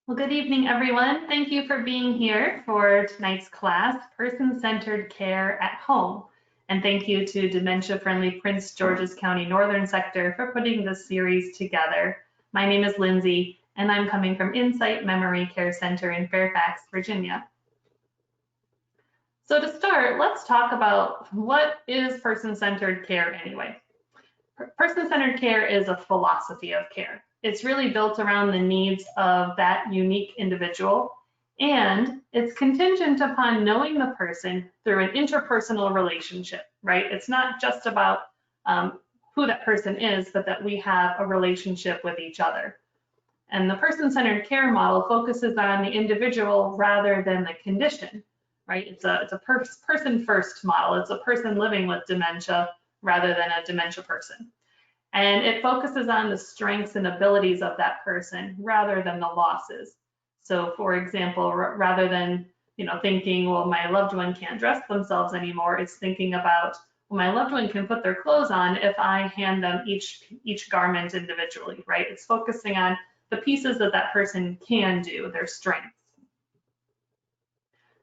Well, good evening, everyone. Thank you for being here for tonight's class, Person-Centered Care at Home. And thank you to dementia-friendly Prince George's County Northern Sector for putting this series together. My name is Lindsay, and I'm coming from Insight Memory Care Center in Fairfax, Virginia. So to start, let's talk about what is person-centered care anyway. Person-centered care is a philosophy of care. It's really built around the needs of that unique individual, and it's contingent upon knowing the person through an interpersonal relationship, right? It's not just about who that person is, but that we have a relationship with each other. And the person-centered care model focuses on the individual rather than the condition, right? It's a person-first model. It's a person living with dementia rather than a dementia person. And it focuses on the strengths and abilities of that person rather than the losses. So for example, rather than thinking, well, my loved one can't dress themselves anymore, it's thinking about, well, my loved one can put their clothes on if I hand them each garment individually, right? It's focusing on the pieces that that person can do, their strengths.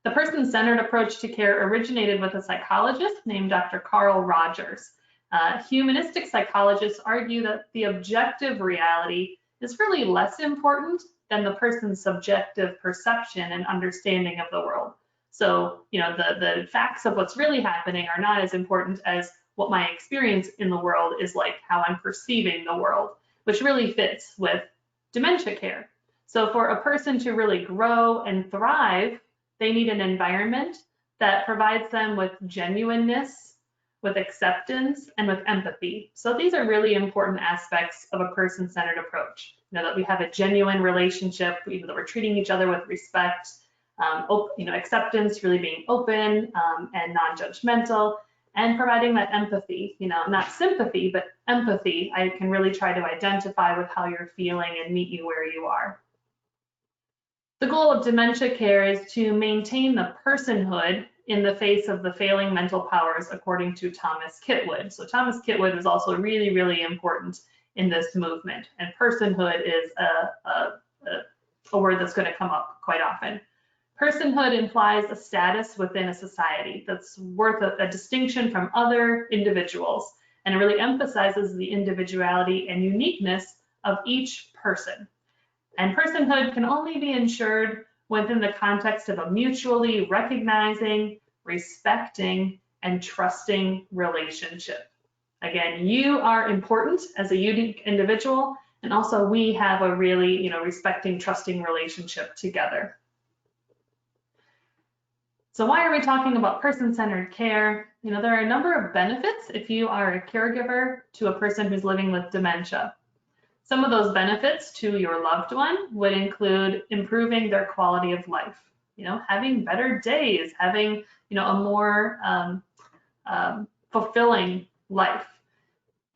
The person-centered approach to care originated with a psychologist named Dr. Carl Rogers. Humanistic psychologists argue that the objective reality is really less important than the person's subjective perception and understanding of the world. So, the facts of what's really happening are not as important as what my experience in the world is like, how I'm perceiving the world, which really fits with dementia care. So for a person to really grow and thrive, they need an environment that provides them with genuineness, with acceptance, and with empathy. So these are really important aspects of a person-centered approach. That we have a genuine relationship, that we're treating each other with respect, acceptance, really being open and non-judgmental, and providing that empathy, not sympathy, but empathy. I can really try to identify with how you're feeling and meet you where you are. The goal of dementia care is to maintain the personhood in the face of the failing mental powers, according to Thomas Kitwood. So Thomas Kitwood is also really, really important in this movement. And personhood is a word that's going to come up quite often. Personhood implies a status within a society that's worth a distinction from other individuals, and it really emphasizes the individuality and uniqueness of each person. And personhood can only be ensured within the context of a mutually recognizing, respecting, and trusting relationship. Again, you are important as a unique individual, and also we have a really, respecting, trusting relationship together. So why are we talking about person-centered care? There are a number of benefits if you are a caregiver to a person who's living with dementia. Some of those benefits to your loved one would include improving their quality of life, having better days, having, a more fulfilling life.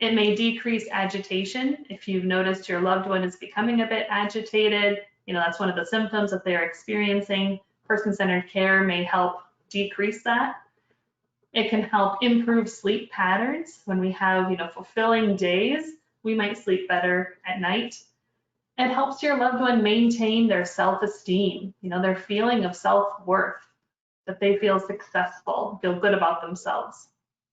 It may decrease agitation. If you've noticed your loved one is becoming a bit agitated, that's one of the symptoms that they're experiencing. Person-centered care may help decrease that. It can help improve sleep patterns. When we have, fulfilling days, we might sleep better at night. It helps your loved one maintain their self-esteem, their feeling of self-worth, that they feel successful, feel good about themselves.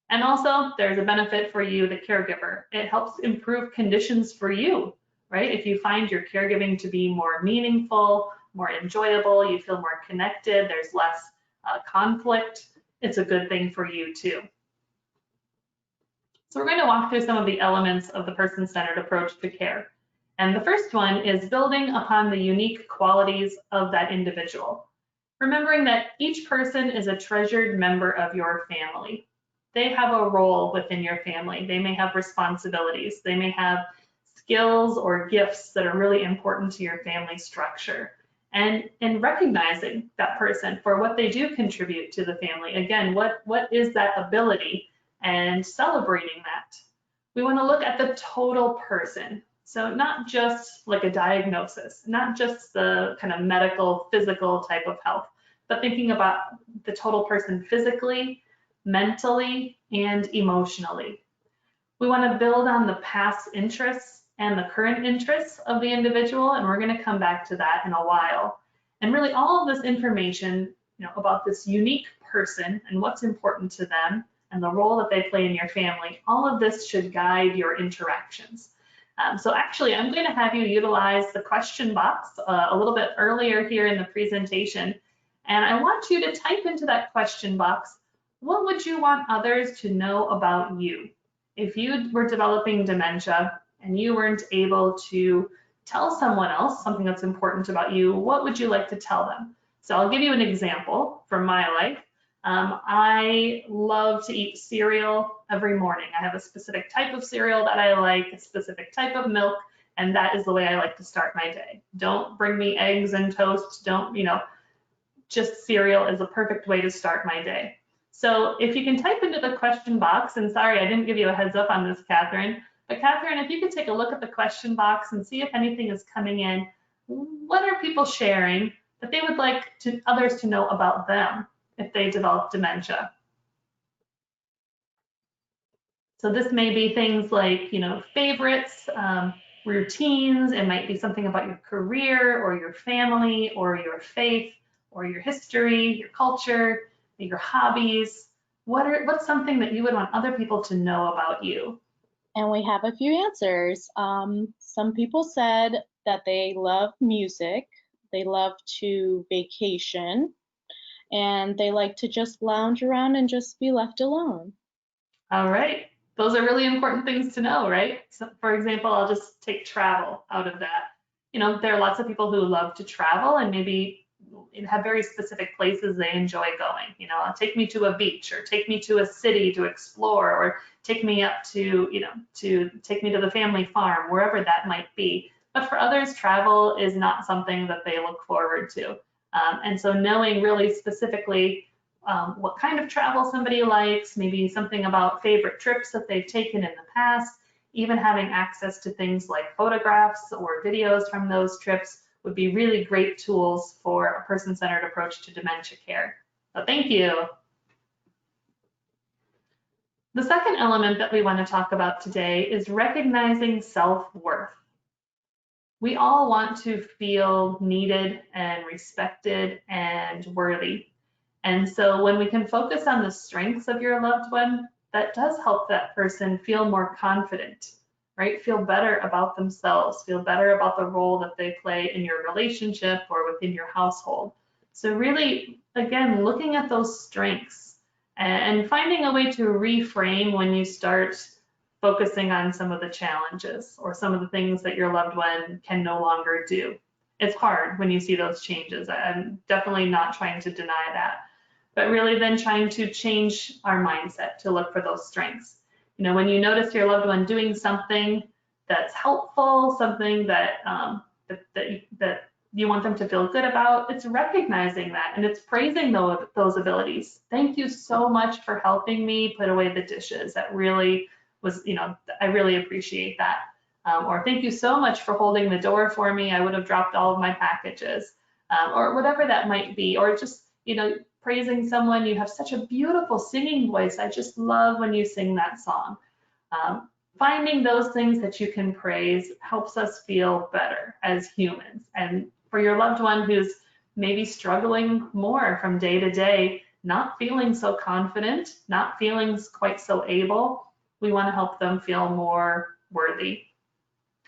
And also, there's a benefit for you, the caregiver. It helps improve conditions for you, right? If you find your caregiving to be more meaningful, more enjoyable, you feel more connected, there's less conflict, it's a good thing for you too. So we're going to walk through some of the elements of the person-centered approach to care. And the first one is building upon the unique qualities of that individual. Remembering that each person is a treasured member of your family. They have a role within your family. They may have responsibilities. They may have skills or gifts that are really important to your family structure. And recognizing that person for what they do contribute to the family. Again, what is that ability? And celebrating that. We want to look at the total person. So not just like a diagnosis, not just the kind of medical, physical type of health, but thinking about the total person physically, mentally, and emotionally. We want to build on the past interests and the current interests of the individual, and we're going to come back to that in a while. And really all of this information, about this unique person and what's important to them and the role that they play in your family, all of this should guide your interactions. So actually, I'm going to have you utilize the question box a little bit earlier here in the presentation. And I want you to type into that question box, what would you want others to know about you? If you were developing dementia and you weren't able to tell someone else something that's important about you, what would you like to tell them? So I'll give you an example from my life. I love to eat cereal every morning. I have a specific type of cereal that I like, a specific type of milk, and that is the way I like to start my day. Don't bring me eggs and toast. Don't, just cereal is a perfect way to start my day. So if you can type into the question box, and sorry, I didn't give you a heads up on this, Catherine, but Catherine, if you could take a look at the question box and see if anything is coming in, what are people sharing that they would like others to know about them if they develop dementia? So this may be things like, favorites, routines. It might be something about your career or your family or your faith or your history, your culture, your hobbies. What's something that you would want other people to know about you? And we have a few answers. Some people said that they love music, they love to vacation, and they like to just lounge around and just be left alone. All right. Those are really important things to know, right? So for example, I'll just take travel out of that. There are lots of people who love to travel and maybe have very specific places they enjoy going. Take me to a beach, or take me to a city to explore, or take me up to, take me to the family farm, wherever that might be. But for others, travel is not something that they look forward to. And so knowing really specifically what kind of travel somebody likes, maybe something about favorite trips that they've taken in the past, even having access to things like photographs or videos from those trips would be really great tools for a person-centered approach to dementia care. So thank you. The second element that we want to talk about today is recognizing self-worth. We all want to feel needed and respected and worthy. And so when we can focus on the strengths of your loved one, that does help that person feel more confident, right? Feel better about themselves, feel better about the role that they play in your relationship or within your household. So really, again, looking at those strengths and finding a way to reframe when you start focusing on some of the challenges or some of the things that your loved one can no longer do. It's hard when you see those changes. I'm definitely not trying to deny that, but really then trying to change our mindset to look for those strengths. When you notice your loved one doing something that's helpful, something that that you want them to feel good about, it's recognizing that and it's praising those abilities. Thank you so much for helping me put away the dishes. That really was, I really appreciate that. Or thank you so much for holding the door for me. I would have dropped all of my packages, or whatever that might be. Or just, praising someone. You have such a beautiful singing voice. I just love when you sing that song. Finding those things that you can praise helps us feel better as humans. And for your loved one who's maybe struggling more from day to day, not feeling so confident, not feeling quite so able, we want to help them feel more worthy.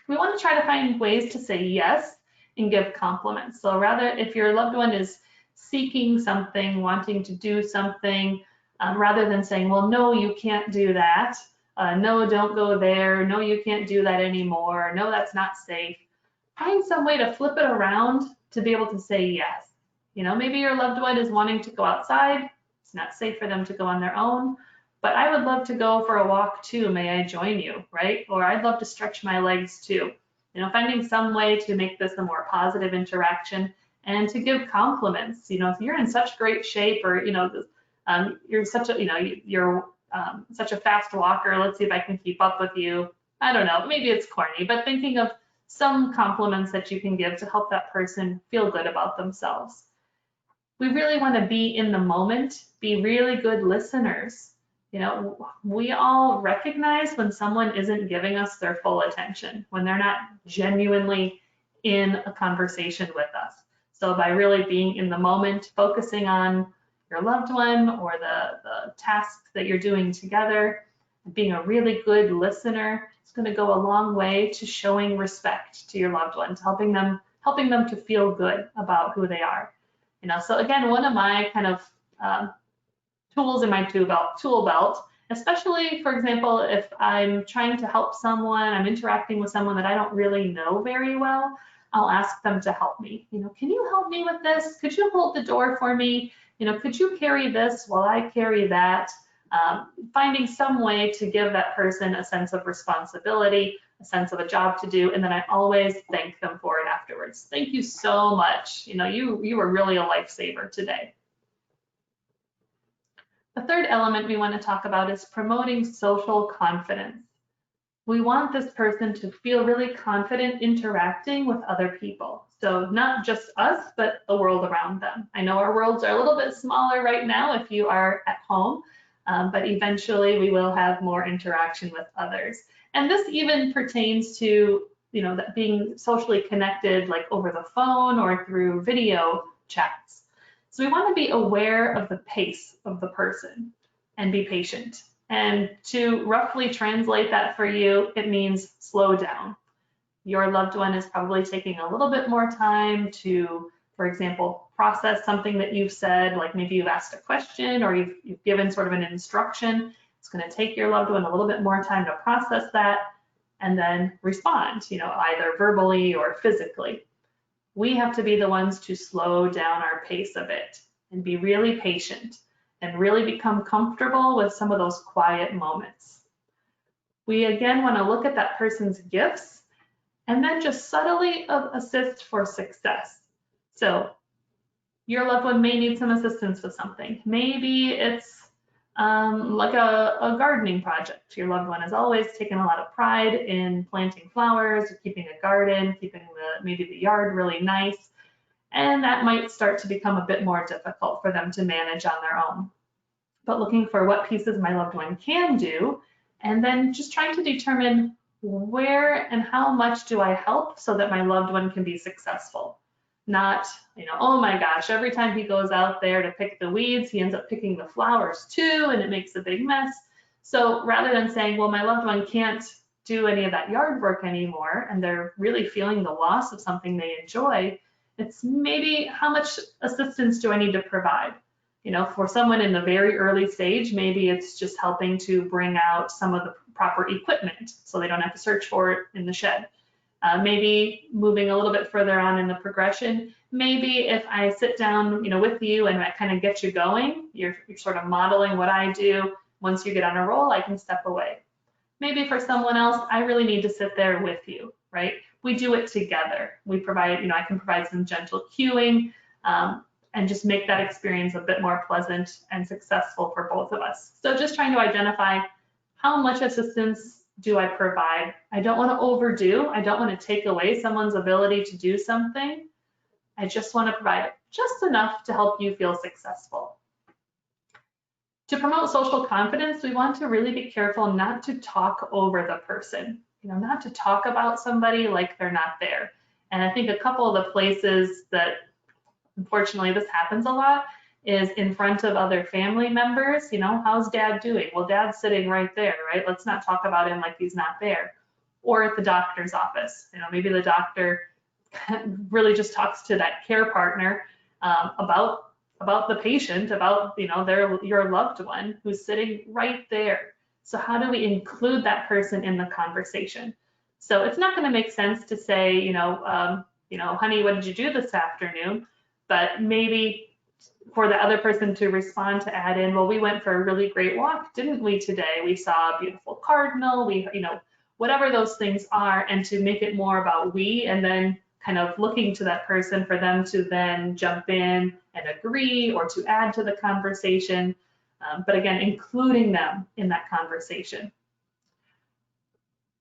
We want to try to find ways to say yes and give compliments. So rather, if your loved one is seeking something, wanting to do something, rather than saying, well, no, you can't do that. No, don't go there. No, you can't do that anymore. No, that's not safe. Find some way to flip it around to be able to say yes. Maybe your loved one is wanting to go outside. It's not safe for them to go on their own, but I would love to go for a walk too. May I join you, right? Or I'd love to stretch my legs too. Finding some way to make this a more positive interaction and to give compliments. If you're in such great shape, or you're such a you're such a fast walker, let's see if I can keep up with you. I don't know, maybe it's corny, but thinking of some compliments that you can give to help that person feel good about themselves. We really want to be in the moment, be really good listeners. You know, we all recognize when someone isn't giving us their full attention, when they're not genuinely in a conversation with us. So by really being in the moment, focusing on your loved one or the task that you're doing together, being a really good listener, it's going to go a long way to showing respect to your loved ones, helping them to feel good about who they are. You know, so again, one of my kind of tools in my tool belt, especially, for example, if I'm trying to help someone, I'm interacting with someone that I don't really know very well, I'll ask them to help me. You know, can you help me with this? Could you hold the door for me? You know, could you carry this while I carry that? Finding some way to give that person a sense of responsibility, a sense of a job to do, and then I always thank them for it afterwards. Thank you so much. You know, you were really a lifesaver today. The third element we want to talk about is promoting social confidence. We want this person to feel really confident interacting with other people. So not just us, but the world around them. I know our worlds are a little bit smaller right now if you are at home, but eventually we will have more interaction with others. And this even pertains to, you know, that being socially connected, like over the phone or through video chats. So we want to be aware of the pace of the person and be patient. And to roughly translate that for you, it means slow down. Your loved one is probably taking a little bit more time to, for example, process something that you've said, like maybe you've asked a question or you've given sort of an instruction. It's going to take your loved one a little bit more time to process that and then respond, you know, either verbally or physically. We have to be the ones to slow down our pace a bit and be really patient and really become comfortable with some of those quiet moments. We again want to look at that person's gifts and then just subtly assist for success. So your loved one may need some assistance with something. Maybe it's like a gardening project. Your loved one has always taken a lot of pride in planting flowers, or keeping a garden, keeping maybe the yard really nice, and that might start to become a bit more difficult for them to manage on their own. But looking for what pieces my loved one can do, and then just trying to determine where and how much do I help so that my loved one can be successful. Not, you know, oh my gosh, every time he goes out there to pick the weeds, he ends up picking the flowers too, and it makes a big mess. So rather than saying, well, my loved one can't do any of that yard work anymore, and they're really feeling the loss of something they enjoy, it's maybe how much assistance do I need to provide? You know, for someone in the very early stage, maybe it's just helping to bring out some of the proper equipment so they don't have to search for it in the shed. Maybe moving a little bit further on in the progression, maybe if I sit down, you know, with you and I kind of get you going, you're sort of modeling what I do. Once you get on a roll, I can step away. Maybe for someone else, I really need to sit there with you, right? We do it together. We provide, you know, I can provide some gentle cueing and just make that experience a bit more pleasant and successful for both of us. So just trying to identify how much assistance do I provide? I don't want to overdo. I don't want to take away someone's ability to do something. I just want to provide just enough to help you feel successful. To promote social confidence, we want to really be careful not to talk over the person, you know, not to talk about somebody like they're not there. And I think a couple of the places that, unfortunately, this happens a lot is in front of other family members. You know, how's dad doing? Well, dad's sitting right there, right? Let's not talk about him like he's not there. Or at the doctor's office, you know, maybe the doctor really just talks to that care partner about the patient, about, you know, your loved one who's sitting right there. So how do we include that person in the conversation? So it's not going to make sense to say, you know, honey, what did you do this afternoon? But maybe for the other person to respond, to add in, well, we went for a really great walk, didn't we today? We saw a beautiful cardinal, you know, whatever those things are, and to make it more about we, and then kind of looking to that person for them to then jump in and agree or to add to the conversation. But again, including them in that conversation.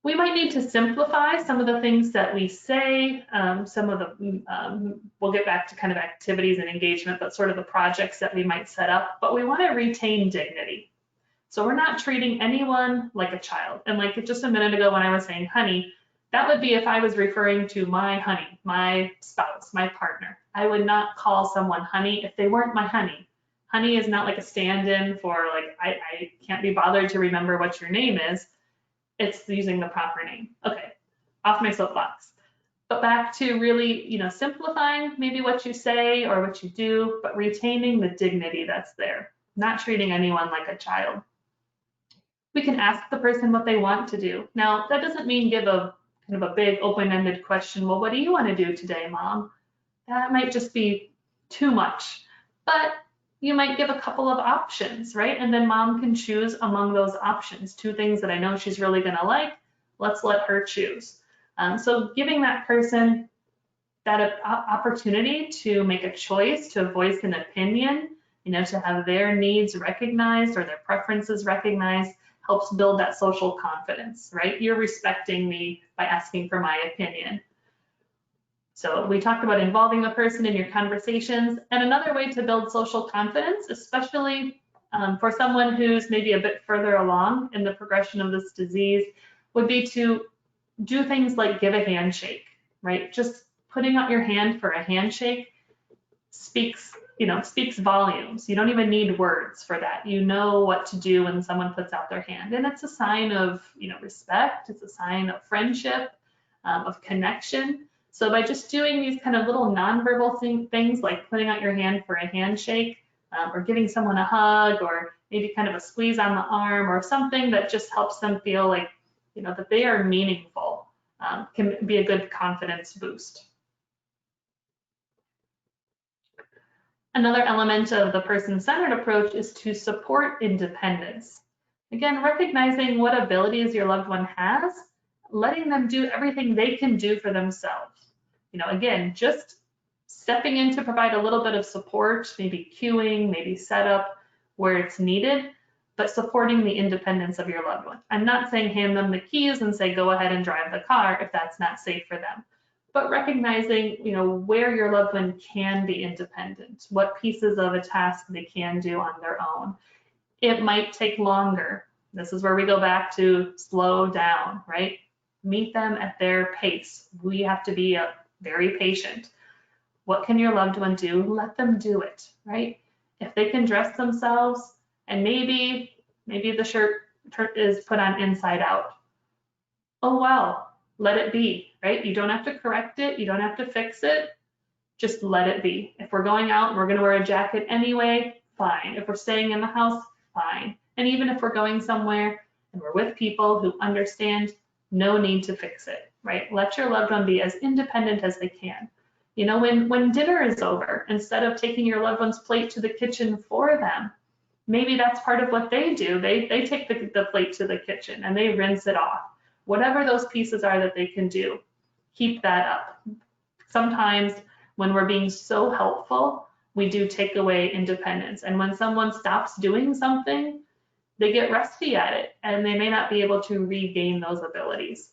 We might need to simplify some of the things that we say, some of the, we'll get back to kind of activities and engagement, but sort of the projects that we might set up, but we want to retain dignity. So we're not treating anyone like a child. And like just a minute ago when I was saying honey, that would be if I was referring to my honey, my spouse, my partner. I would not call someone honey if they weren't my honey. Honey is not like a stand-in for like, I can't be bothered to remember what your name is. It's using the proper name. Okay, off my soapbox. But back to really, simplifying maybe what you say or what you do, but retaining the dignity that's there, not treating anyone like a child. We can ask the person what they want to do. Now, that doesn't mean give a kind of a big open-ended question. Well, what do you want to do today, Mom? That might just be too much. But you might give a couple of options, right? And then Mom can choose among those options. 2 things that I know she's really going to like. Let's let her choose. So giving that person that opportunity to make a choice, to voice an opinion, to have their needs recognized or their preferences recognized, helps build that social confidence, right? You're respecting me by asking for my opinion. So we talked about involving the person in your conversations. And another way to build social confidence, especially for someone who's maybe a bit further along in the progression of this disease, would be to do things like give a handshake, right? Just putting out your hand for a handshake speaks volumes. You don't even need words for that. You know what to do when someone puts out their hand. And it's a sign of, respect. It's a sign of friendship, of connection. So by just doing these kind of little nonverbal things like putting out your hand for a handshake, or giving someone a hug, or maybe kind of a squeeze on the arm, or something that just helps them feel like, that they are meaningful, can be a good confidence boost. Another element of the person-centered approach is to support independence. Again, recognizing what abilities your loved one has, letting them do everything they can do for themselves. Again, just stepping in to provide a little bit of support, maybe cueing, maybe setup where it's needed, but supporting the independence of your loved one. I'm not saying hand them the keys and say, go ahead and drive the car if that's not safe for them. But recognizing, where your loved one can be independent, what pieces of a task they can do on their own. It might take longer. This is where we go back to slow down, right? Meet them at their pace. We have to be very patient. What can your loved one do? Let them do it, right? If they can dress themselves and maybe the shirt is put on inside out. Oh, well, let it be, right? You don't have to correct it. You don't have to fix it. Just let it be. If we're going out and we're going to wear a jacket anyway, fine. If we're staying in the house, fine. And even if we're going somewhere and we're with people who understand, no need to fix it, right? Let your loved one be as independent as they can. When dinner is over, instead of taking your loved one's plate to the kitchen for them, maybe that's part of what they do. They take the plate to the kitchen and they rinse it off. Whatever those pieces are that they can do, keep that up. Sometimes when we're being so helpful, we do take away independence. And when someone stops doing something, they get rusty at it and they may not be able to regain those abilities.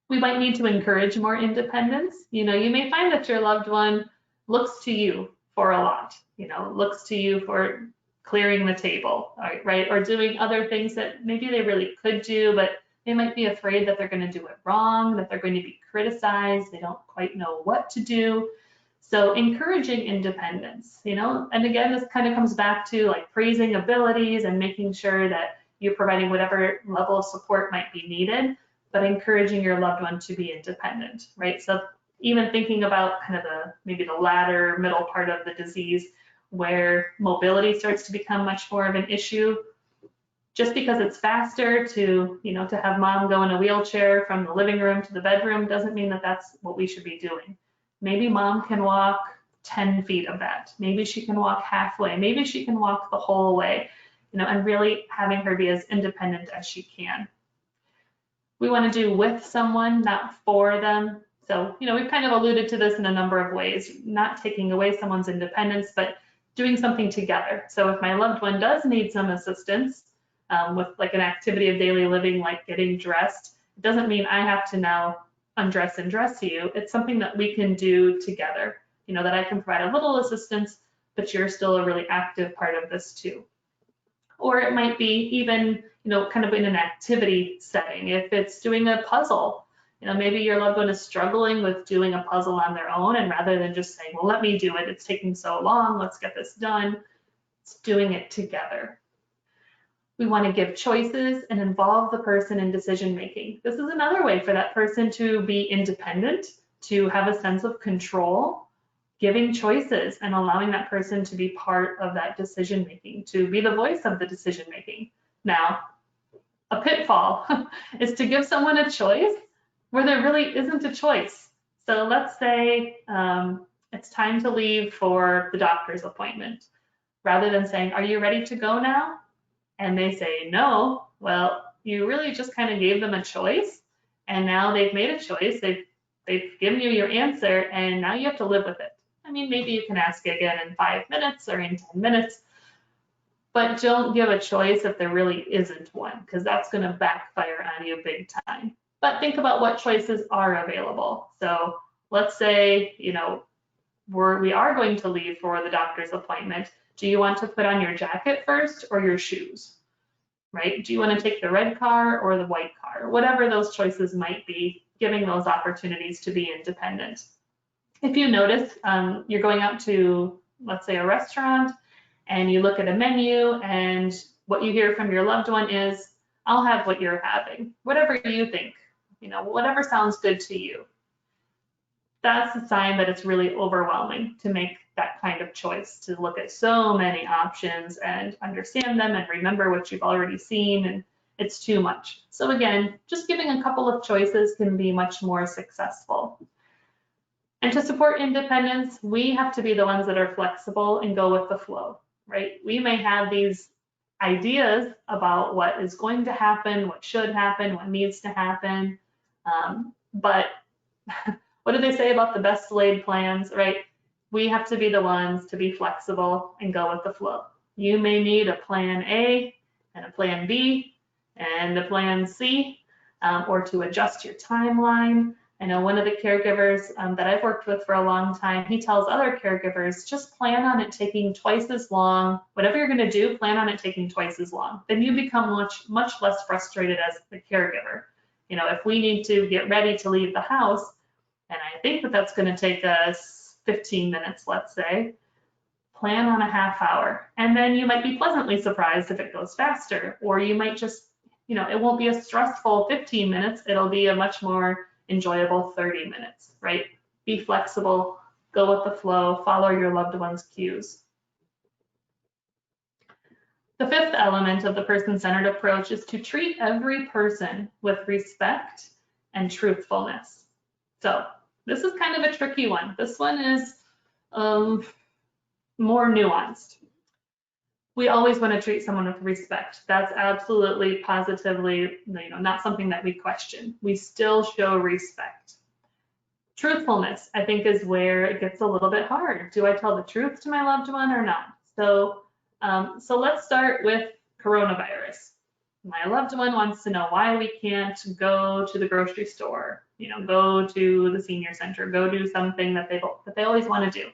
We might need to encourage more independence. You may find that your loved one looks to you for a lot, looks to you for clearing the table, right? Or doing other things that maybe they really could do, but they might be afraid that they're going to do it wrong, that they're going to be criticized. They don't quite know what to do. So encouraging independence, and again, this kind of comes back to like praising abilities and making sure that you're providing whatever level of support might be needed, but encouraging your loved one to be independent, right? So even thinking about kind of maybe the latter middle part of the disease where mobility starts to become much more of an issue, just because it's faster to have mom go in a wheelchair from the living room to the bedroom doesn't mean that that's what we should be doing. Maybe mom can walk 10 feet of that. Maybe she can walk halfway. Maybe she can walk the whole way, and really having her be as independent as she can. We want to do with someone, not for them. So, we've kind of alluded to this in a number of ways, not taking away someone's independence, but doing something together. So if my loved one does need some assistance, with like an activity of daily living, like getting dressed, it doesn't mean I have to now undress and dress you. It's something that we can do together, that I can provide a little assistance, but you're still a really active part of this too. Or it might be even, kind of in an activity setting. If it's doing a puzzle, maybe your loved one is struggling with doing a puzzle on their own, and rather than just saying, well, let me do it, it's taking so long, let's get this done, it's doing it together. We want to give choices and involve the person in decision making. This is another way for that person to be independent, to have a sense of control, giving choices and allowing that person to be part of that decision making, to be the voice of the decision making. Now, a pitfall is to give someone a choice where there really isn't a choice. So let's say it's time to leave for the doctor's appointment. Rather than saying, are you ready to go now? And they say no, well, you really just kind of gave them a choice, and now they've made a choice, they've given you your answer, and now you have to live with it. I mean, maybe you can ask again in 5 minutes or in 10 minutes, but don't give a choice if there really isn't one, because that's going to backfire on you big time. But think about what choices are available. So let's say, we are going to leave for the doctor's appointment. Do you want to put on your jacket first or your shoes, right? Do you want to take the red car or the white car? Whatever those choices might be, giving those opportunities to be independent. If you notice, you're going out to, let's say, a restaurant, and you look at a menu, and what you hear from your loved one is, I'll have what you're having, whatever you think, whatever sounds good to you. That's a sign that it's really overwhelming to make that kind of choice, to look at so many options and understand them and remember what you've already seen, and it's too much. So again, just giving a couple of choices can be much more successful. And to support independence, we have to be the ones that are flexible and go with the flow, right? We may have these ideas about what is going to happen, what should happen, what needs to happen, but what do they say about the best laid plans, right? We have to be the ones to be flexible and go with the flow. You may need a plan A and a plan B and a plan C, or to adjust your timeline. I know one of the caregivers that I've worked with for a long time, he tells other caregivers, just plan on it taking twice as long. Whatever you're going to do, plan on it taking twice as long. Then you become much less frustrated as the caregiver. If we need to get ready to leave the house, and I think that that's going to take us 15 minutes, let's say, plan on a half hour. And then you might be pleasantly surprised if it goes faster, or you might just, it won't be a stressful 15 minutes. It'll be a much more enjoyable 30 minutes, right? Be flexible, go with the flow, follow your loved one's cues. The fifth element of the person-centered approach is to treat every person with respect and truthfulness. So this is kind of a tricky one. This one is more nuanced. We always want to treat someone with respect. That's absolutely, positively, not something that we question. We still show respect. Truthfulness, I think, is where it gets a little bit hard. Do I tell the truth to my loved one or not? So let's start with coronavirus. My loved one wants to know why we can't go to the grocery store, go to the senior center, go do something that they always want to do.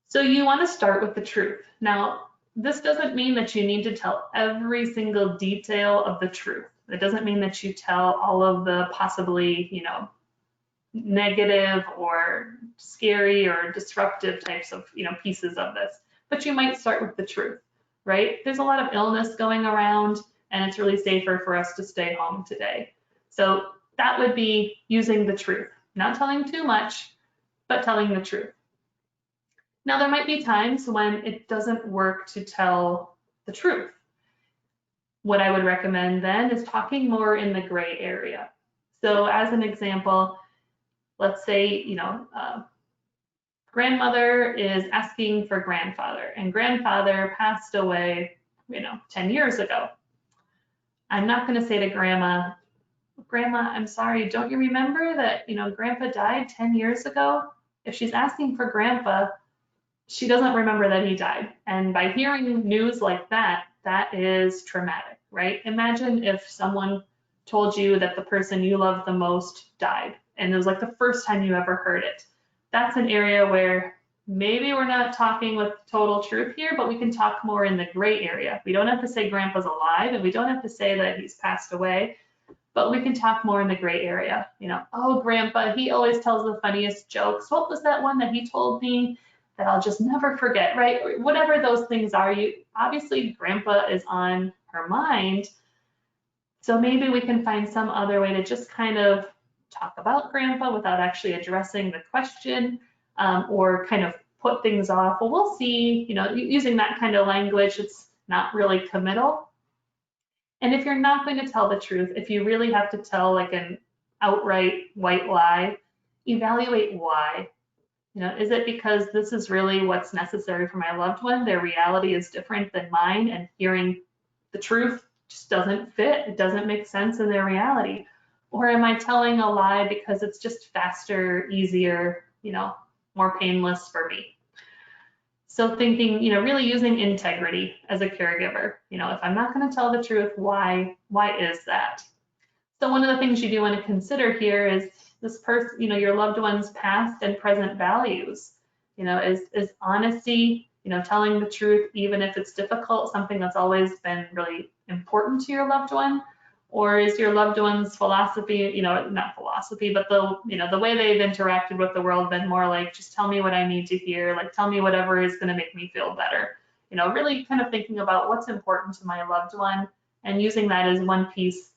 So you want to start with the truth. Now, this doesn't mean that you need to tell every single detail of the truth. It doesn't mean that you tell all of the possibly, negative or scary or disruptive types of, pieces of this. But you might start with the truth, right? There's a lot of illness going around, and it's really safer for us to stay home today. So that would be using the truth, not telling too much, but telling the truth. Now, there might be times when it doesn't work to tell the truth. What I would recommend then is talking more in the gray area. So as an example, let's say, grandmother is asking for grandfather, and grandfather passed away, 10 years ago. I'm not going to say to Grandma, I'm sorry, don't you remember that, Grandpa died 10 years ago? If she's asking for Grandpa, she doesn't remember that he died. And by hearing news like that, that is traumatic, right? Imagine if someone told you that the person you love the most died, and it was like the first time you ever heard it. That's an area where maybe we're not talking with total truth here, but we can talk more in the gray area. We don't have to say grandpa's alive, and we don't have to say that he's passed away, but we can talk more in the gray area. You know, oh, grandpa, he always tells the funniest jokes. What was that one that he told me that I'll just never forget, right? Or whatever those things are, obviously grandpa is on her mind. So maybe we can find some other way to just kind of talk about grandpa without actually addressing the question, or kind of put things off. Well, we'll see, you know, using that kind of language, it's not really committal. And if you're not going to tell the truth, if you really have to tell like an outright white lie, evaluate why. You know, is it because this is really what's necessary for my loved one? Their reality is different than mine, and hearing the truth just doesn't fit. It doesn't make sense in their reality. Or am I telling a lie because it's just faster, easier, you know, more painless for me? So thinking, you know, really using integrity as a caregiver. You know, if I'm not going to tell the truth, why is that? So one of the things you do want to consider here is this person, you know, your loved one's past and present values. You know, is honesty, you know, telling the truth, even if it's difficult, something that's always been really important to your loved one? Or is your loved one's philosophy, you know, not philosophy, but the way they've interacted with the world been more like, just tell me what I need to hear, like tell me whatever is going to make me feel better. You know, really kind of thinking about what's important to my loved one and using that as one piece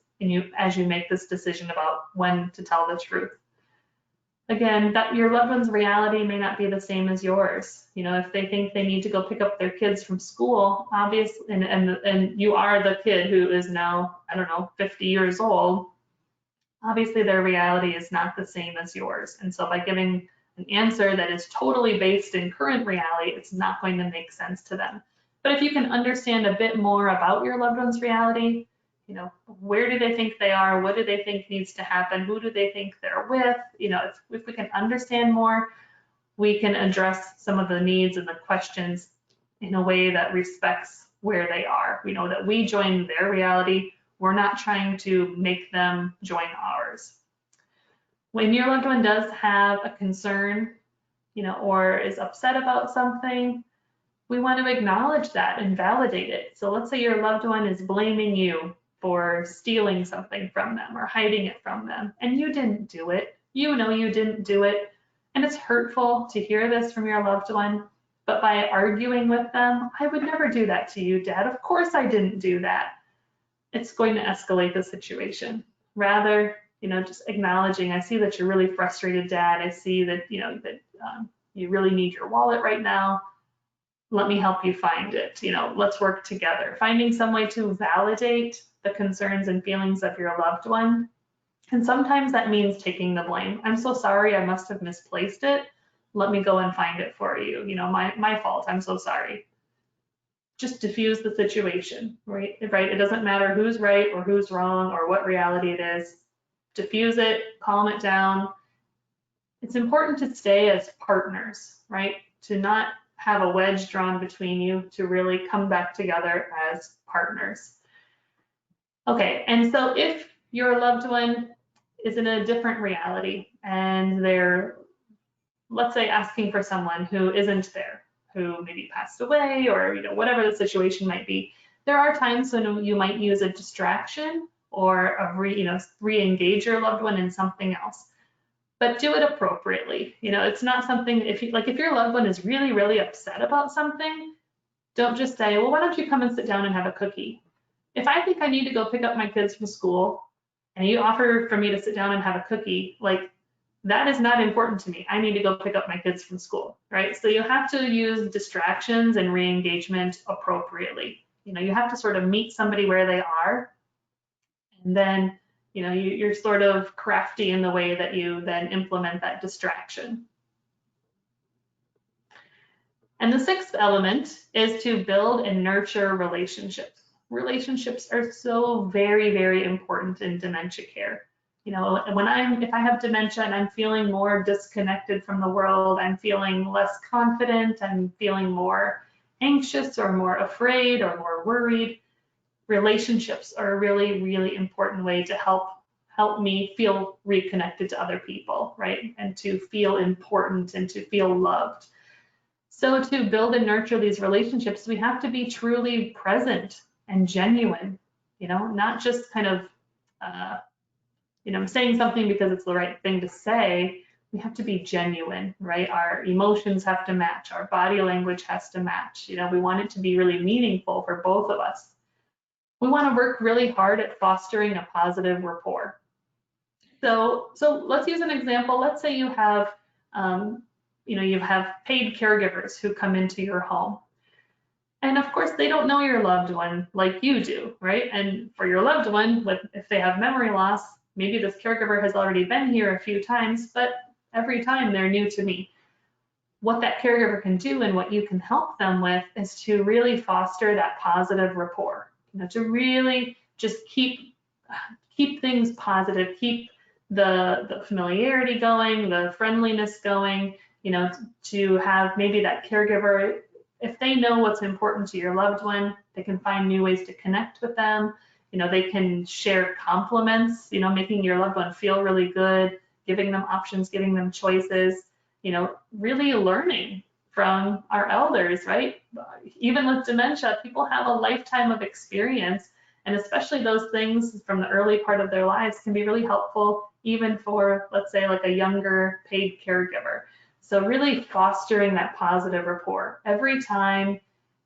as you make this decision about when to tell the truth. Again, that your loved one's reality may not be the same as yours. You know, if they think they need to go pick up their kids from school, obviously, and you are the kid who is now, I don't know, 50 years old, obviously their reality is not the same as yours. And so by giving an answer that is totally based in current reality, it's not going to make sense to them. But if you can understand a bit more about your loved one's reality, you know, where do they think they are? What do they think needs to happen? Who do they think they're with? You know, if we can understand more, we can address some of the needs and the questions in a way that respects where they are. We know that we join their reality. We're not trying to make them join ours. When your loved one does have a concern, you know, or is upset about something, we want to acknowledge that and validate it. So let's say your loved one is blaming you for stealing something from them or hiding it from them, and you didn't do it. You know you didn't do it, and it's hurtful to hear this from your loved one, but by arguing with them, I would never do that to you, Dad. Of course I didn't do that. It's going to escalate the situation. Rather, you know, just acknowledging, I see that you're really frustrated, Dad. I see that, you know, that you really need your wallet right now. Let me help you find it. You know, let's work together. Finding some way to validate the concerns and feelings of your loved one. And sometimes that means taking the blame. I'm so sorry, I must have misplaced it. Let me go and find it for you. You know, my fault, I'm so sorry. Just diffuse the situation, right? It doesn't matter who's right or who's wrong or what reality it is. Diffuse it, calm it down. It's important to stay as partners, right? To not have a wedge drawn between you, to really come back together as partners. Okay, and so if your loved one is in a different reality and they're, let's say, asking for someone who isn't there, who maybe passed away, or, you know, whatever the situation might be, there are times when you might use a distraction or re-engage your loved one in something else. But do it appropriately. You know, it's not something, if your loved one is really, really upset about something, don't just say, well, why don't you come and sit down and have a cookie? If I think I need to go pick up my kids from school and you offer for me to sit down and have a cookie, like, that is not important to me. I need to go pick up my kids from school, right? So you have to use distractions and re-engagement appropriately. You know, you have to sort of meet somebody where they are, and then, you know, you're sort of crafty in the way that you then implement that distraction. And the sixth element is to build and nurture relationships. Relationships are so very, very important in dementia care. You know, if I have dementia and I'm feeling more disconnected from the world, I'm feeling less confident, I'm feeling more anxious or more afraid or more worried, relationships are a really, really important way to help me feel reconnected to other people, right? And to feel important and to feel loved. So to build and nurture these relationships, we have to be truly present and genuine, not just kind of, saying something because it's the right thing to say. We have to be genuine, right? Our emotions have to match, our body language has to match. We want it to be really meaningful for both of us. We want to work really hard at fostering a positive rapport. So let's use an example. Let's say you have paid caregivers who come into your home. And of course, they don't know your loved one like you do, right? And for your loved one, if they have memory loss, maybe this caregiver has already been here a few times, but every time they're new to me. What that caregiver can do and what you can help them with is to really foster that positive rapport, to really just keep things positive, keep the familiarity going, the friendliness going, to have maybe that caregiver, if they know what's important to your loved one, they can find new ways to connect with them. They can share compliments, making your loved one feel really good, giving them options, giving them choices, really learning from our elders, right? Even with dementia, people have a lifetime of experience, and especially those things from the early part of their lives can be really helpful even for, let's say, like a younger paid caregiver. So really fostering that positive rapport. Every time,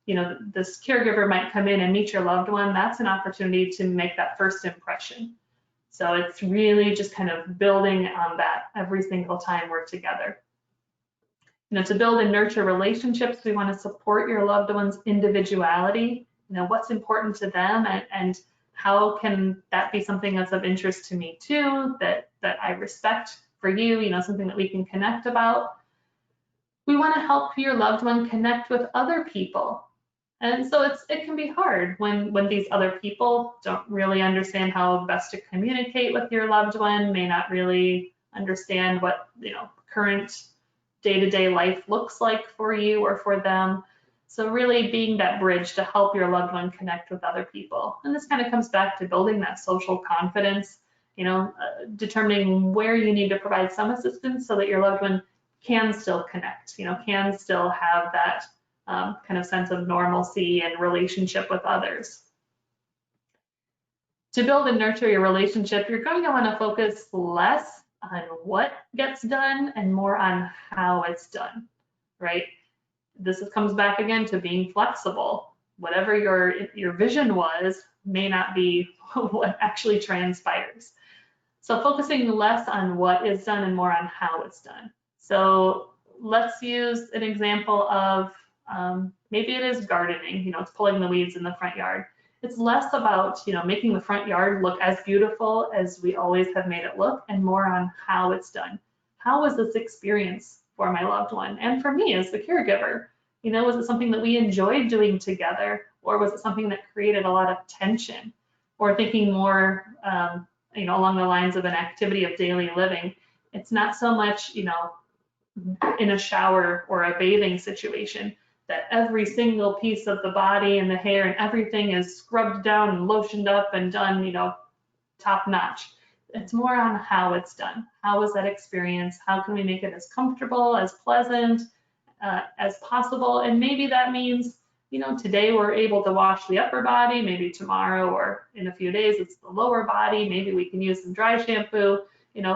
this caregiver might come in and meet your loved one, that's an opportunity to make that first impression. So it's really just kind of building on that every single time we're together. To build and nurture relationships, we want to support your loved one's individuality, what's important to them, and how can that be something that's of interest to me too, that I respect for you, something that we can connect about. We want to help your loved one connect with other people. And so it can be hard when these other people don't really understand how best to communicate with your loved one, may not really understand what, current day-to-day life looks like for you or for them. So really being that bridge to help your loved one connect with other people. And this kind of comes back to building that social confidence, determining where you need to provide some assistance so that your loved one can still connect, can still have that kind of sense of normalcy and relationship with others. To build and nurture your relationship, you're going to want to focus less on what gets done and more on how it's done, right? This comes back again to being flexible. Whatever your vision was may not be what actually transpires. So focusing less on what is done and more on how it's done. So let's use an example of maybe it is gardening, it's pulling the weeds in the front yard. It's less about, making the front yard look as beautiful as we always have made it look, and more on how it's done. How was this experience for my loved one and for me as the caregiver? Was it something that we enjoyed doing together, or was it something that created a lot of tension? Or thinking more, along the lines of an activity of daily living. It's not so much, in a shower or a bathing situation, that every single piece of the body and the hair and everything is scrubbed down and lotioned up and done, top notch. It's more on how it's done. How was that experience? How can we make it as comfortable, as pleasant as possible? And maybe that means, today we're able to wash the upper body, maybe tomorrow or in a few days it's the lower body. Maybe we can use some dry shampoo,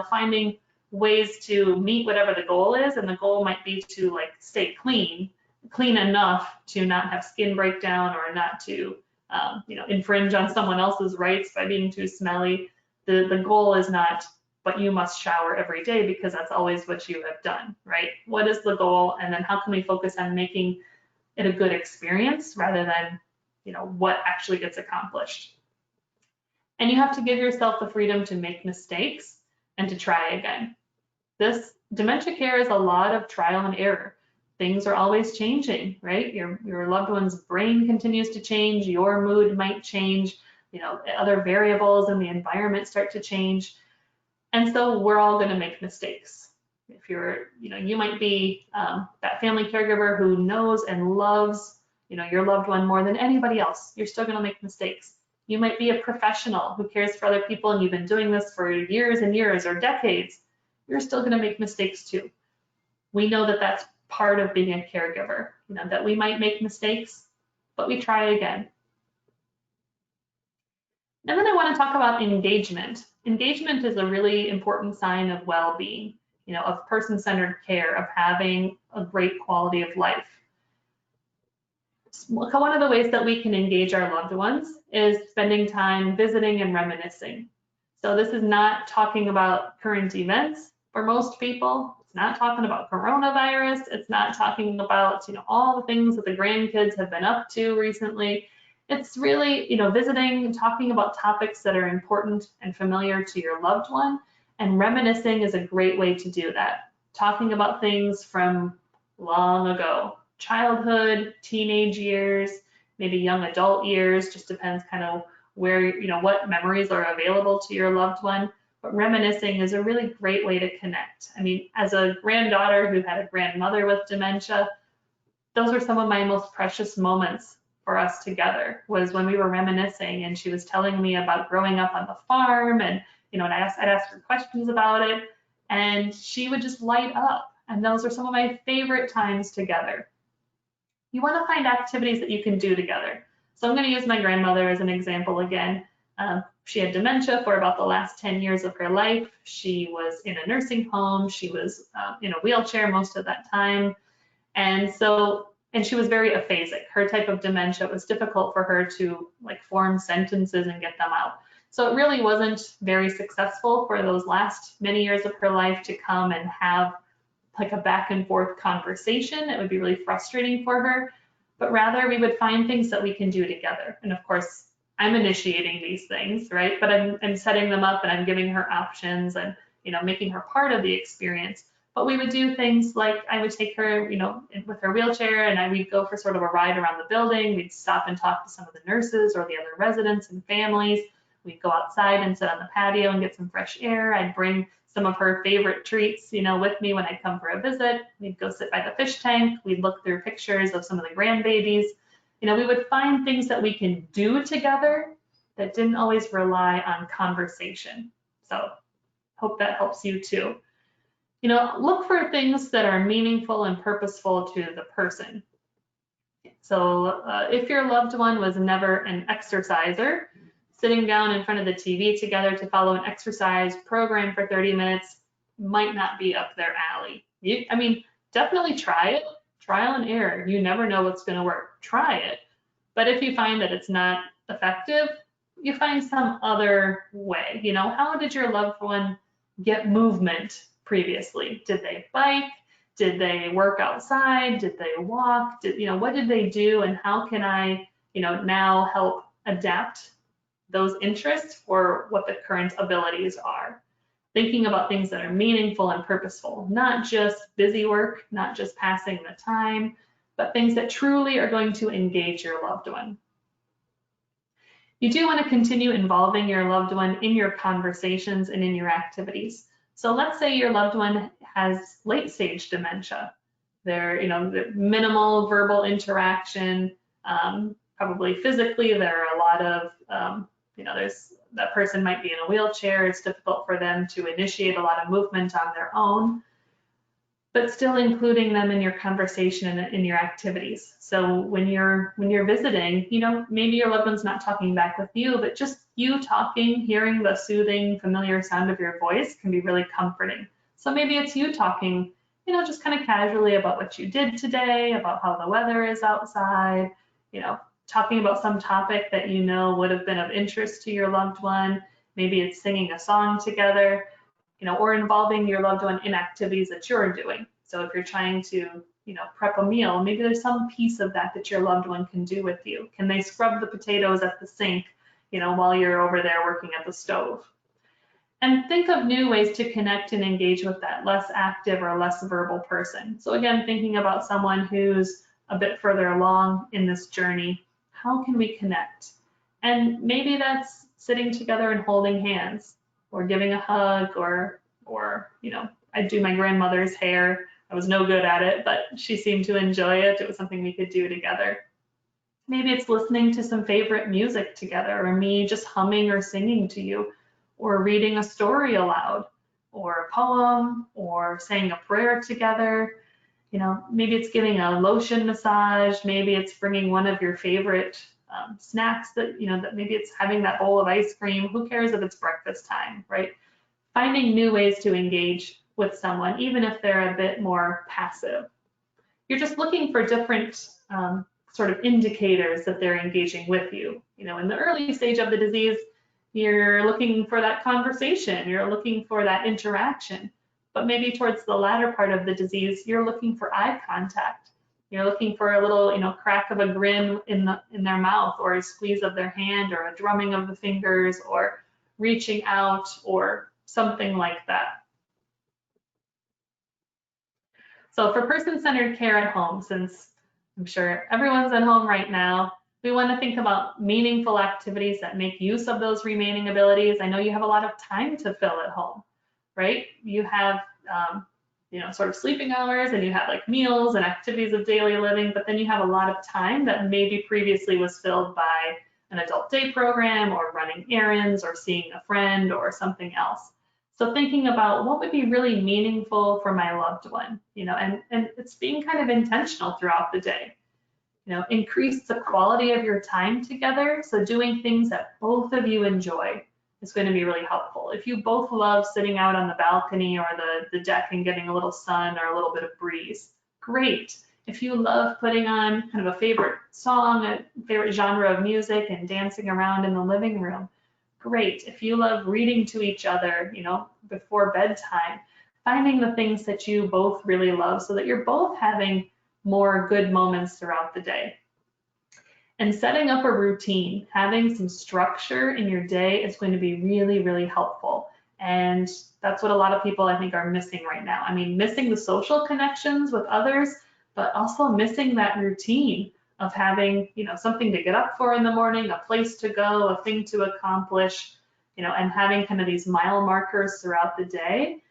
finding ways to meet whatever the goal is. And the goal might be to stay clean enough to not have skin breakdown or not to, infringe on someone else's rights by being too smelly. The goal is not, but you must shower every day because that's always what you have done, right? What is the goal? And then how can we focus on making it a good experience rather than, what actually gets accomplished? And you have to give yourself the freedom to make mistakes and to try again. This dementia care is a lot of trial and error. Things are always changing, right? Your loved one's brain continues to change, your mood might change, other variables in the environment start to change. And so we're all going to make mistakes. If you're, you might be that family caregiver who knows and loves, your loved one more than anybody else. You're still going to make mistakes. You might be a professional who cares for other people and you've been doing this for years and years or decades. You're still going to make mistakes too. We know that that's part of being a caregiver, that we might make mistakes, but we try again. And then I want to talk about engagement. Engagement is a really important sign of well-being, of person-centered care, of having a great quality of life. One of the ways that we can engage our loved ones is spending time visiting and reminiscing. So this is not talking about current events for most people. It's not talking about coronavirus. It's not talking about, all the things that the grandkids have been up to recently. It's really, visiting and talking about topics that are important and familiar to your loved one. And reminiscing is a great way to do that. Talking about things from long ago, childhood, teenage years, maybe young adult years, just depends kind of where, what memories are available to your loved one. But reminiscing is a really great way to connect. I mean, as a granddaughter who had a grandmother with dementia, those were some of my most precious moments for us together, was when we were reminiscing and she was telling me about growing up on the farm, and and I'd ask her questions about it, and she would just light up. And those are some of my favorite times together. You want to find activities that you can do together. So I'm going to use my grandmother as an example again. She had dementia for about the last 10 years of her life. She was in a nursing home. She was in a wheelchair most of that time. And she was very aphasic. Her type of dementia, it was difficult for her to form sentences and get them out. So it really wasn't very successful for those last many years of her life to come and have a back and forth conversation. It would be really frustrating for her, but rather we would find things that we can do together. And of course, I'm initiating these things, right? But I'm setting them up and I'm giving her options and, making her part of the experience. But we would do things like I would take her, with her wheelchair, and we'd go for sort of a ride around the building. We'd stop and talk to some of the nurses or the other residents and families. We'd go outside and sit on the patio and get some fresh air. I'd bring some of her favorite treats, with me when I come for a visit. We'd go sit by the fish tank. We'd look through pictures of some of the grandbabies. We would find things that we can do together that didn't always rely on conversation. So hope that helps you too. Look for things that are meaningful and purposeful to the person. So if your loved one was never an exerciser, sitting down in front of the TV together to follow an exercise program for 30 minutes might not be up their alley. Definitely try it. Trial and error. You never know what's going to work. Try it. But if you find that it's not effective, you find some other way. How did your loved one get movement previously? Did they bike? Did they work outside? Did they walk? What did they do? And how can I, now help adapt those interests for what the current abilities are? Thinking about things that are meaningful and purposeful, not just busy work, not just passing the time, but things that truly are going to engage your loved one. You do want to continue involving your loved one in your conversations and in your activities. So let's say your loved one has late-stage dementia. They're, minimal verbal interaction, probably physically, there are a lot of, that person might be in a wheelchair. It's difficult for them to initiate a lot of movement on their own, but still including them in your conversation and in your activities. So when you're visiting, maybe your loved one's not talking back with you, but just you talking, hearing the soothing, familiar sound of your voice can be really comforting. So maybe it's you talking, just kind of casually about what you did today, about how the weather is outside, talking about some topic that would have been of interest to your loved one. Maybe it's singing a song together, or involving your loved one in activities that you're doing. So if you're trying to, prep a meal, maybe there's some piece of that your loved one can do with you. Can they scrub the potatoes at the sink, while you're over there working at the stove? And think of new ways to connect and engage with that less active or less verbal person. So again, thinking about someone who's a bit further along in this journey, how can we connect? And maybe that's sitting together and holding hands, or giving a hug, or I do my grandmother's hair. I was no good at it, but she seemed to enjoy it. It was something we could do together. Maybe it's listening to some favorite music together, or me just humming or singing to you, or reading a story aloud, or a poem, or saying a prayer together. Maybe it's giving a lotion massage, maybe it's bringing one of your favorite snacks that, that maybe it's having that bowl of ice cream. Who cares if it's breakfast time, right? Finding new ways to engage with someone, even if they're a bit more passive. You're just looking for different sort of indicators that they're engaging with you. In the early stage of the disease, you're looking for that conversation, you're looking for that interaction. But maybe towards the latter part of the disease, you're looking for eye contact. You're looking for a little, crack of a grin in their mouth, or a squeeze of their hand, or a drumming of the fingers, or reaching out, or something like that. So for person-centered care at home, since I'm sure everyone's at home right now, we want to think about meaningful activities that make use of those remaining abilities. I know you have a lot of time to fill at home, right? You have, sort of sleeping hours, and you have like meals and activities of daily living, but then you have a lot of time that maybe previously was filled by an adult day program, or running errands, or seeing a friend, or something else. So thinking about what would be really meaningful for my loved one, and it's being kind of intentional throughout the day. Increase the quality of your time together. So doing things that both of you enjoy is going to be really helpful. If you both love sitting out on the balcony or the deck and getting a little sun or a little bit of breeze, great. If you love putting on kind of a favorite song, a favorite genre of music, and dancing around in the living room, great. If you love reading to each other, before bedtime, finding the things that you both really love so that you're both having more good moments throughout the day. And setting up a routine, having some structure in your day is going to be really, really helpful. And that's what a lot of people, I think, are missing right now. I mean, missing the social connections with others, but also missing that routine of having, something to get up for in the morning, a place to go, a thing to accomplish, and having kind of these mile markers throughout the day.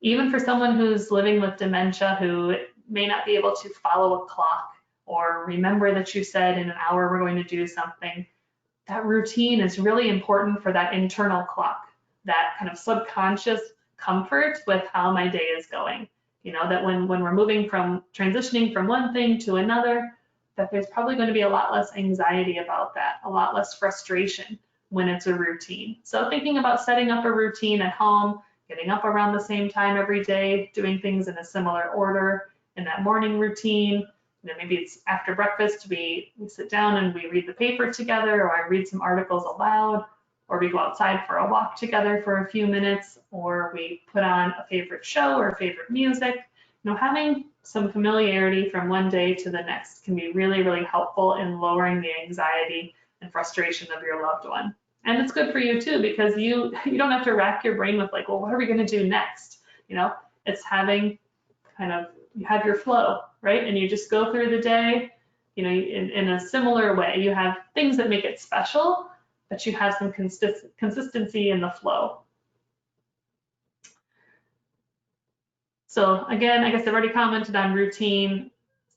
Even for someone who's living with dementia, who may not be able to follow a clock or remember that you said in an hour we're going to do something, that routine is really important for that internal clock, that kind of subconscious comfort with how my day is going. That when we're transitioning from one thing to another, that there's probably going to be a lot less anxiety about that, a lot less frustration when it's a routine. So thinking about setting up a routine at home, getting up around the same time every day, doing things in a similar order in that morning routine. Maybe it's after breakfast, we sit down and we read the paper together, or I read some articles aloud, or we go outside for a walk together for a few minutes, or we put on a favorite show or favorite music. Having some familiarity from one day to the next can be really, really helpful in lowering the anxiety and frustration of your loved one. And it's good for you too, because you don't have to rack your brain with like, well, what are we going to do next? It's having you have your flow, right? And you just go through the day, in a similar way. You have things that make it special, but you have some consistency in the flow. So again, I guess I've already commented on routine,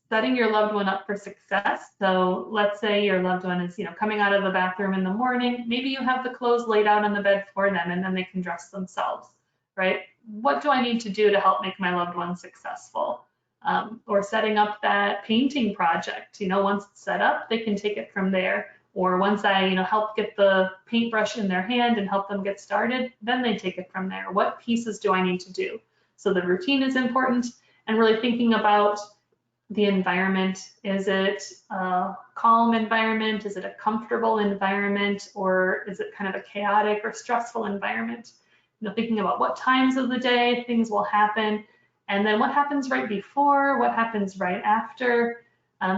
setting your loved one up for success. So let's say your loved one is, coming out of the bathroom in the morning. Maybe you have the clothes laid out on the bed for them, and then they can dress themselves, right? What do I need to do to help make my loved one successful? Or setting up that painting project. Once it's set up, they can take it from there. Or once I, help get the paintbrush in their hand and help them get started, then they take it from there. What pieces do I need to do? So the routine is important, and really thinking about the environment. Is it a calm environment? Is it a comfortable environment? Or is it kind of a chaotic or stressful environment? Thinking about what times of the day things will happen, and then what happens right before, what happens right after.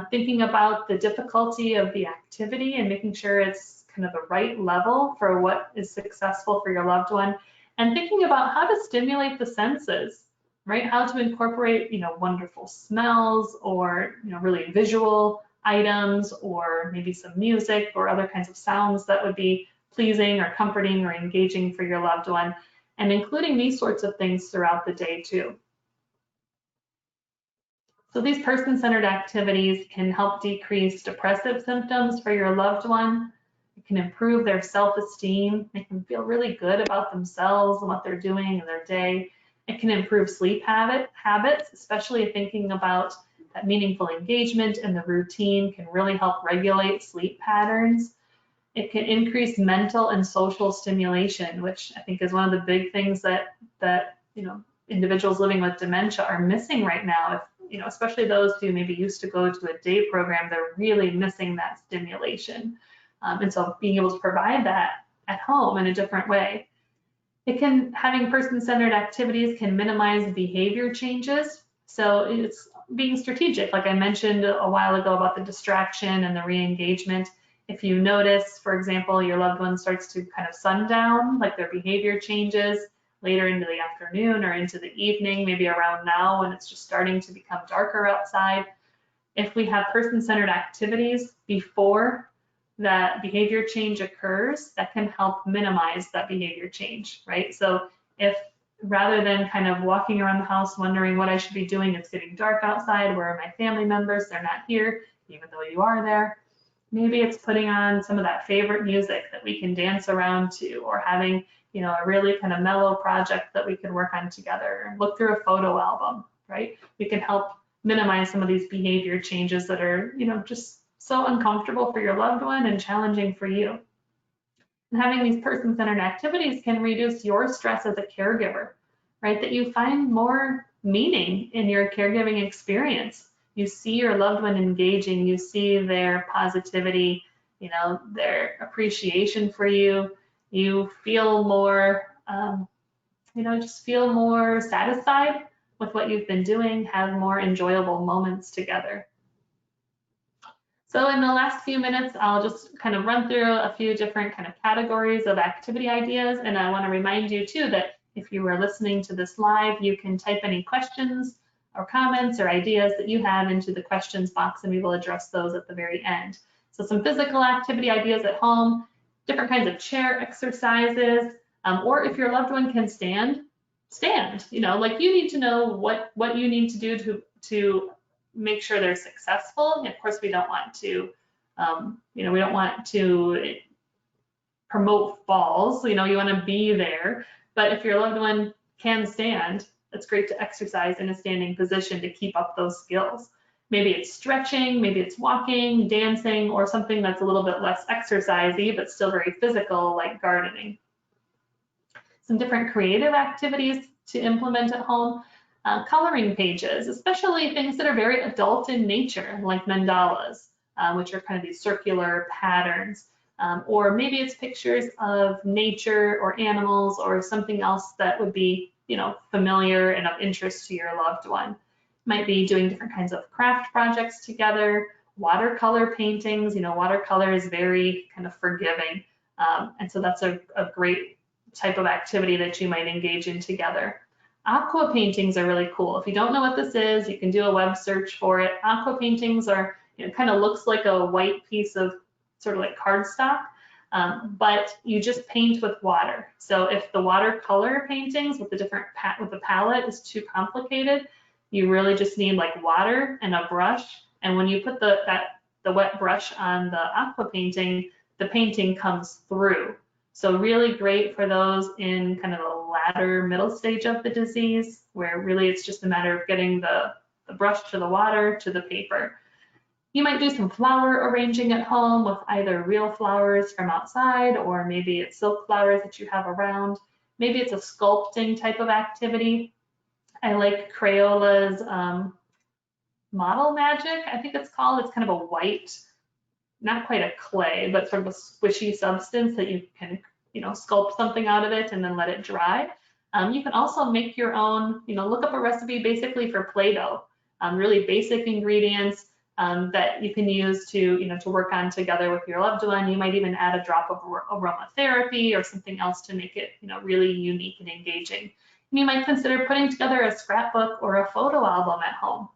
Thinking about the difficulty of the activity and making sure it's kind of the right level for what is successful for your loved one, and thinking about how to stimulate the senses, right? How to incorporate, wonderful smells, or, really visual items, or maybe some music or other kinds of sounds that would be pleasing or comforting or engaging for your loved one, and including these sorts of things throughout the day too. So these person-centered activities can help decrease depressive symptoms for your loved one. It can improve their self-esteem, make them feel really good about themselves and what they're doing in their day. It can improve sleep habits, especially thinking about that meaningful engagement and the routine can really help regulate sleep patterns. It can increase mental and social stimulation, which I think is one of the big things that individuals living with dementia are missing right now. If especially those who maybe used to go to a day program, they're really missing that stimulation. And so being able to provide that at home in a different way. Having person-centered activities can minimize behavior changes. So it's being strategic, like I mentioned a while ago about the distraction and the re-engagement. If you notice, for example, your loved one starts to kind of sundown, like their behavior changes later into the afternoon or into the evening, maybe around now when it's just starting to become darker outside. If we have person-centered activities before that behavior change occurs, that can help minimize that behavior change, right? So if rather than kind of walking around the house wondering what I should be doing, it's getting dark outside, where are my family members? They're not here, even though you are there. Maybe it's putting on some of that favorite music that we can dance around to, or having, a really kind of mellow project that we can work on together, look through a photo album, right? We can help minimize some of these behavior changes that are, just so uncomfortable for your loved one and challenging for you. And having these person-centered activities can reduce your stress as a caregiver, right? That you find more meaning in your caregiving experience. You see your loved one engaging, you see their positivity, their appreciation for you. You feel more, just feel more satisfied with what you've been doing, have more enjoyable moments together. So in the last few minutes, I'll just kind of run through a few different kind of categories of activity ideas. And I want to remind you too that if you are listening to this live, you can type any questions or comments or ideas that you have into the questions box, and we will address those at the very end. So some physical activity ideas at home, different kinds of chair exercises, or if your loved one can stand. Like you need to know what you need to do to make sure they're successful. And of course, we don't want to, we don't want to promote falls. You want to be there. But if your loved one can stand, it's great to exercise in a standing position to keep up those skills. Maybe it's stretching, maybe it's walking, dancing, or something that's a little bit less exercisey, but still very physical, like gardening. Some different creative activities to implement at home. Coloring pages, especially things that are very adult in nature, like mandalas, which are kind of these circular patterns. Or maybe it's pictures of nature or animals or something else that would be, familiar and of interest to your loved one. Might be doing different kinds of craft projects together, watercolor paintings. Watercolor is very kind of forgiving. And so that's a great type of activity that you might engage in together. Aqua paintings are really cool. If you don't know what this is, you can do a web search for it. Aqua paintings are, kind of looks like a white piece of sort of like cardstock, but you just paint with water. So if the watercolor paintings with the palette is too complicated, you really just need like water and a brush. And when you put the wet brush on the aqua painting, the painting comes through. So really great for those in kind of the latter middle stage of the disease, where really it's just a matter of getting the brush to the water to the paper. You might do some flower arranging at home with either real flowers from outside, or maybe it's silk flowers that you have around. Maybe it's a sculpting type of activity. I like Crayola's Model Magic, I think it's called. It's kind of a white, not quite a clay, but sort of a squishy substance that you can, sculpt something out of it and then let it dry. You can also make your own, look up a recipe basically for Play-Doh, really basic ingredients that you can use to work on together with your loved one. You might even add a drop of aromatherapy or something else to make it, really unique and engaging. And you might consider putting together a scrapbook or a photo album at home.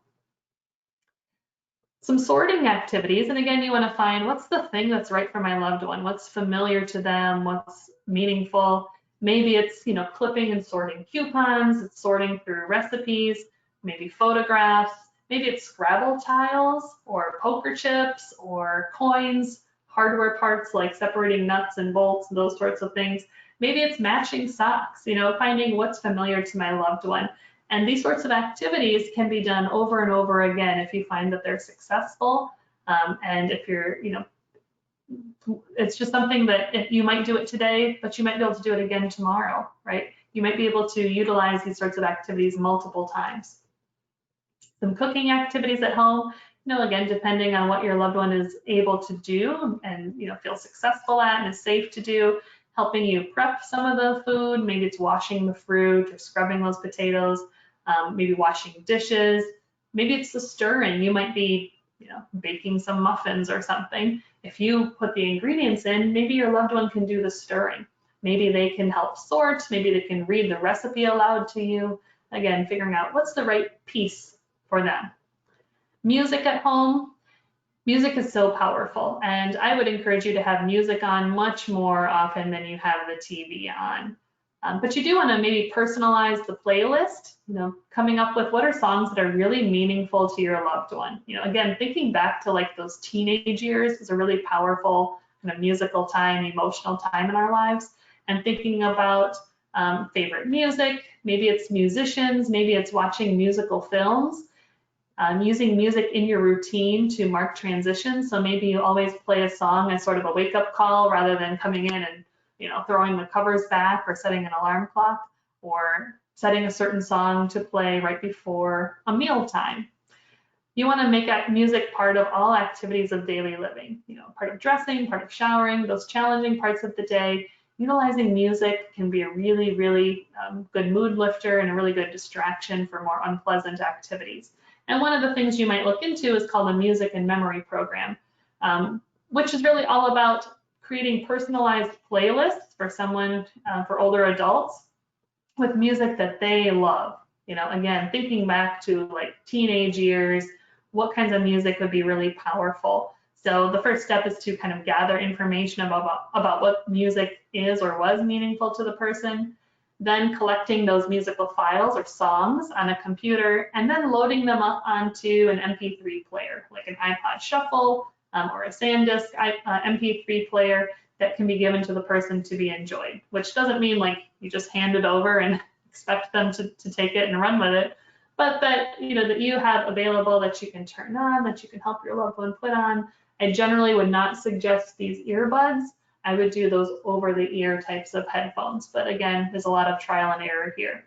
Some sorting activities, and again, you want to find what's the thing that's right for my loved one, what's familiar to them, what's meaningful. Maybe it's, clipping and sorting coupons, it's sorting through recipes, maybe photographs, maybe it's Scrabble tiles or poker chips or coins, hardware parts like separating nuts and bolts, those sorts of things. Maybe it's matching socks, finding what's familiar to my loved one. And these sorts of activities can be done over and over again if you find that they're successful. And if you're, it's just something that if you might do it today, but you might be able to do it again tomorrow, right? You might be able to utilize these sorts of activities multiple times. Some cooking activities at home, again, depending on what your loved one is able to do and, feel successful at and is safe to do, helping you prep some of the food. Maybe it's washing the fruit or scrubbing those potatoes, maybe washing dishes. Maybe it's the stirring. You might be, baking some muffins or something. If you put the ingredients in, maybe your loved one can do the stirring. Maybe they can help sort. Maybe they can read the recipe aloud to you. Again, figuring out what's the right piece for them. Music at home. Music is so powerful, and I would encourage you to have music on much more often than you have the TV on. But you do want to maybe personalize the playlist, coming up with what are songs that are really meaningful to your loved one. Again, thinking back to like those teenage years is a really powerful kind of musical time, emotional time in our lives, and thinking about favorite music. Maybe it's musicians, maybe it's watching musical films. Using music in your routine to mark transitions. So maybe you always play a song as sort of a wake-up call rather than coming in and throwing the covers back or setting an alarm clock, or setting a certain song to play right before a meal time. You want to make music part of all activities of daily living, part of dressing, part of showering, those challenging parts of the day. Utilizing music can be a really, really good mood lifter and a really good distraction for more unpleasant activities. And one of the things you might look into is called a music and memory program, which is really all about creating personalized playlists for someone, for older adults, with music that they love. Again, thinking back to like teenage years, what kinds of music would be really powerful. So the first step is to kind of gather information about what music is or was meaningful to the person, then collecting those musical files or songs on a computer, and then loading them up onto an MP3 player, like an iPod Shuffle or a SanDisk MP3 player that can be given to the person to be enjoyed, which doesn't mean like you just hand it over and expect them to take it and run with it, but that, that you have available that you can turn on, that you can help your loved one put on. I generally would not suggest these earbuds. I would do those over-the-ear types of headphones. But again, there's a lot of trial and error here.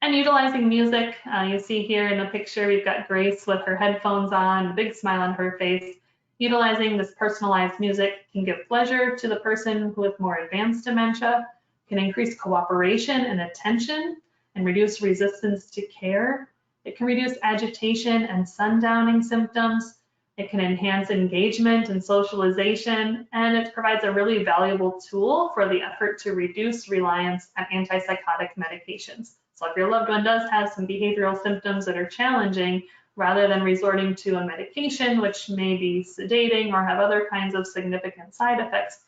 And utilizing music, you see here in the picture, we've got Grace with her headphones on, a big smile on her face. Utilizing this personalized music can give pleasure to the person with more advanced dementia, can increase cooperation and attention, and reduce resistance to care. It can reduce agitation and sundowning symptoms. It can enhance engagement and socialization, and it provides a really valuable tool for the effort to reduce reliance on antipsychotic medications. So if your loved one does have some behavioral symptoms that are challenging, rather than resorting to a medication, which may be sedating or have other kinds of significant side effects,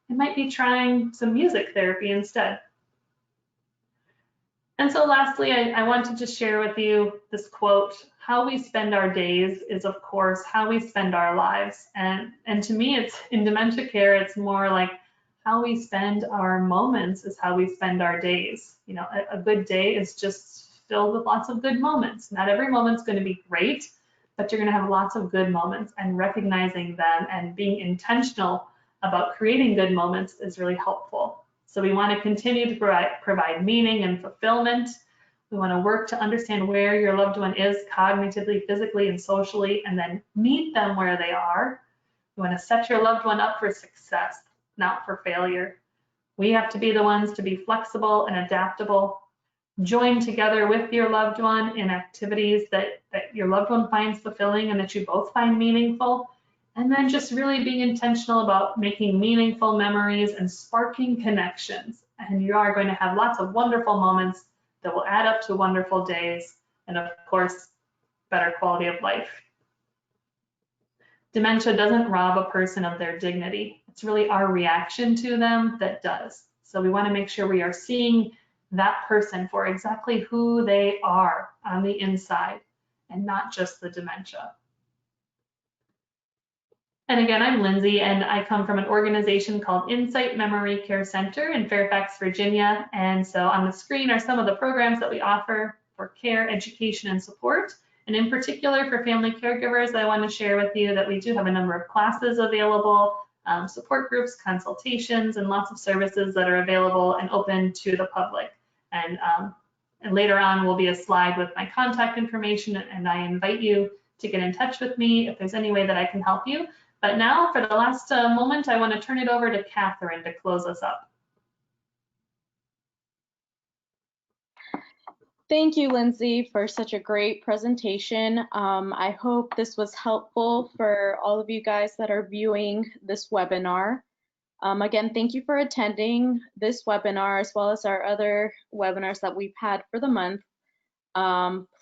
it might be trying some music therapy instead. And so lastly, I want to just share with you this quote: how we spend our days is, of course, how we spend our lives. And to me, it's in dementia care, it's more like how we spend our moments is how we spend our days. A good day is just filled with lots of good moments. Not every moment's going to be great, but you're going to have lots of good moments, and recognizing them and being intentional about creating good moments is really helpful. So we want to continue to provide meaning and fulfillment. We want to work to understand where your loved one is cognitively, physically, and socially, and then meet them where they are. We want to set your loved one up for success, not for failure. We have to be the ones to be flexible and adaptable. Join together with your loved one in activities that your loved one finds fulfilling and that you both find meaningful. And then just really being intentional about making meaningful memories and sparking connections. And you are going to have lots of wonderful moments that will add up to wonderful days, and of course, better quality of life. Dementia doesn't rob a person of their dignity. It's really our reaction to them that does. So we want to make sure we are seeing that person for exactly who they are on the inside, and not just the dementia. And again, I'm Lindsay, and I come from an organization called Insight Memory Care Center in Fairfax, Virginia. And so on the screen are some of the programs that we offer for care, education, and support. And in particular for family caregivers, I want to share with you that we do have a number of classes available, support groups, consultations, and lots of services that are available and open to the public. And later on will be a slide with my contact information, and I invite you to get in touch with me if there's any way that I can help you. But now, for the last moment, I want to turn it over to Catherine to close us up. Thank you, Lindsay, for such a great presentation. I hope this was helpful for all of you guys that are viewing this webinar. Again, thank you for attending this webinar as well as our other webinars that we've had for the month.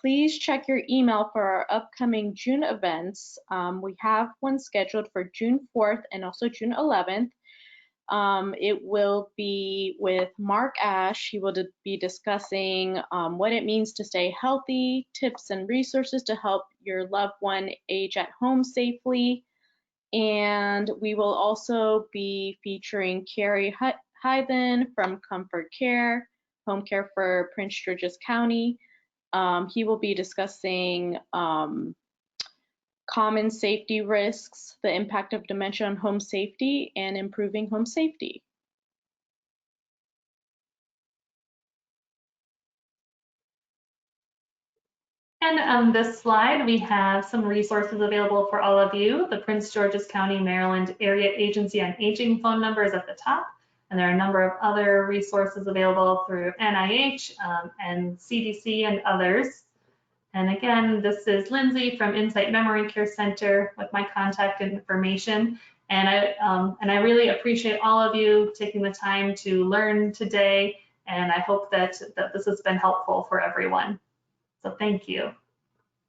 Please check your email for our upcoming June events. We have one scheduled for June 4th and also June 11th. It will be with Mark Ash. He will be discussing what it means to stay healthy, tips and resources to help your loved one age at home safely. And we will also be featuring Carrie Hythen from Comfort Care, Home Care for Prince George's County. He will be discussing common safety risks, the impact of dementia on home safety, and improving home safety. And on this slide, we have some resources available for all of you. The Prince George's County, Maryland Area Agency on Aging phone number is at the top. And there are a number of other resources available through NIH and CDC and others. And again, this is Lindsay from Insight Memory Care Center with my contact information. And I really appreciate all of you taking the time to learn today. And I hope that this has been helpful for everyone. So thank you.